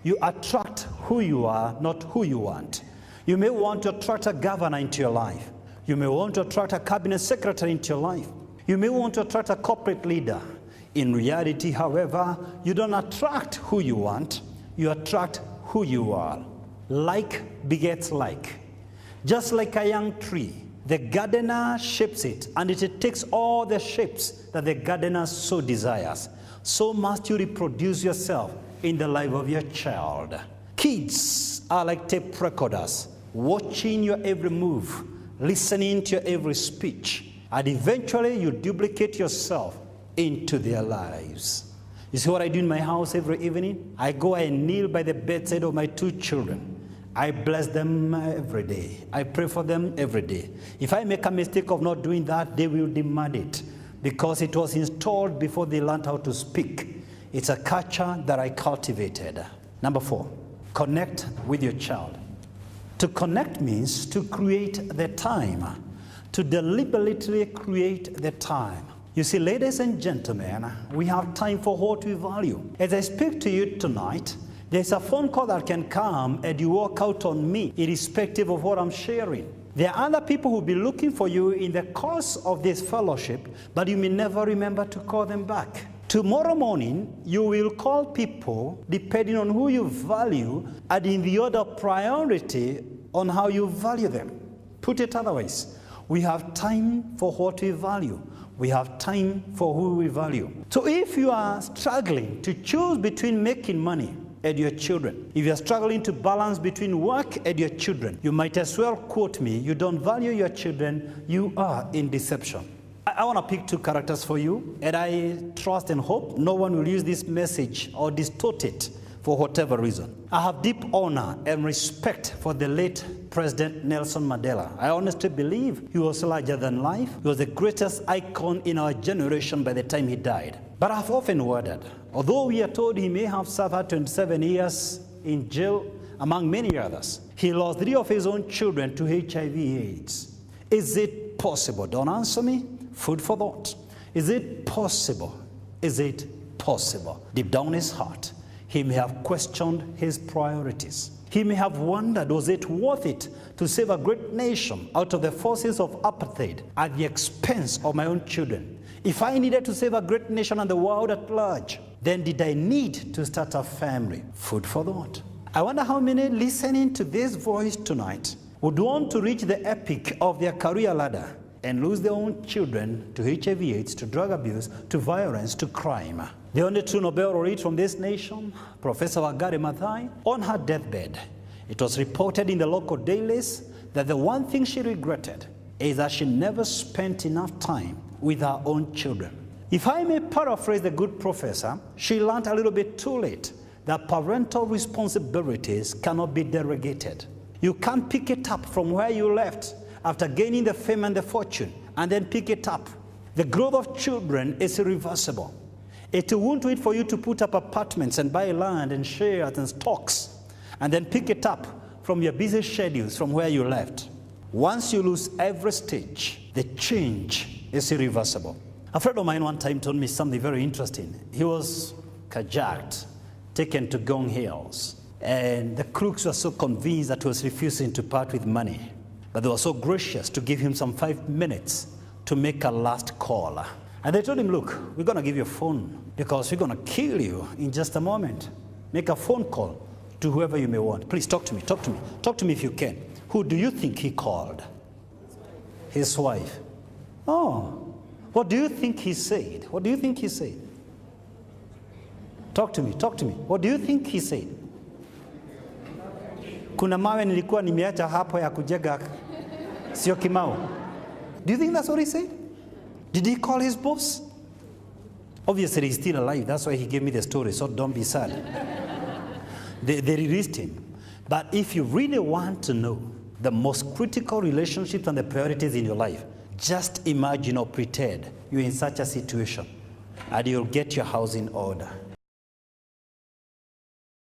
You attract who you are, not who you want. You may want to attract a governor into your life. You may want to attract a cabinet secretary into your life. You may want to attract a corporate leader. In reality, however, you don't attract who you want. You attract who you are. Like begets like. Just like a young tree, the gardener shapes it, and it takes all the shapes that the gardener so desires. So must you reproduce yourself in the life of your child. Kids are like tape recorders, watching your every move, listening to your every speech, and eventually you duplicate yourself into their lives. You see what I do in my house every evening? I go and kneel by the bedside of my 2 children. I bless them every day. I pray for them every day. If I make a mistake of not doing that, they will demand it, because it was installed before they learned how to speak. It's a culture that I cultivated. Number 4, connect with your child. To connect means to create the time, to deliberately create the time. You see, ladies and gentlemen, we have time for what we value. As I speak to you tonight, there's a phone call that can come and you walk out on me, irrespective of what I'm sharing. There are other people who will be looking for you in the course of this fellowship, but you may never remember to call them back. Tomorrow morning, you will call people depending on who you value and in the order of priority on how you value them. Put it otherwise, we have time for what we value. We have time for who we value. So if you are struggling to choose between making money and your children, if you are struggling to balance between work and your children, you might as well quote me, you don't value your children, you are in deception. I want to pick 2 characters for you, and I trust and hope no one will use this message or distort it for whatever reason. I have deep honor and respect for the late President Nelson Mandela. I honestly believe he was larger than life. He was the greatest icon in our generation by the time he died. But I've often wondered, although we are told he may have suffered 27 years in jail, among many others, he lost 3 of his own children to HIV/AIDS. Is it possible? Don't answer me. Food for thought. Is it possible? Is it possible? Deep down his heart, he may have questioned his priorities. He may have wondered, was it worth it to save a great nation out of the forces of apartheid at the expense of my own children? If I needed to save a great nation and the world at large, then did I need to start a family? Food for thought. I wonder how many listening to this voice tonight would want to reach the epic of their career ladder and lose their own children to HIV/AIDS, to drug abuse, to violence, to crime. The only true Nobel laureate from this nation, Professor Wangari Maathai, on her deathbed, it was reported in the local dailies that the one thing she regretted is that she never spent enough time with her own children. If I may paraphrase the good professor, she learned a little bit too late that parental responsibilities cannot be delegated. You can't pick it up from where you left after gaining the fame and the fortune, and then pick it up. The growth of children is irreversible. It won't wait for you to put up apartments and buy land and shares and stocks, and then pick it up from your busy schedules from where you left. Once you lose every stage, the change is irreversible. A friend of mine one time told me something very interesting. He was carjacked, taken to Gong Hills, and the crooks were so convinced that he was refusing to part with money. But they were so gracious to give him some 5 minutes to make a last call. And they told him, look, we're going to give you a phone because we're going to kill you in just a moment. Make a phone call to whoever you may want. Please talk to me, talk to me. Talk to me if you can. Who do you think he called? His wife. Oh, what do you think he said? What do you think he said? Talk to me, talk to me. What do you think he said? Kuna mawe nilikuwa nimeacha hapo ya kujenga sio kimao. Do you think that's what he said? Did he call his boss? Obviously he's still alive. That's why he gave me the story, so don't be sad. They released him. But if you really want to know the most critical relationships and the priorities in your life, just imagine or pretend you're in such a situation and you'll get your house in order.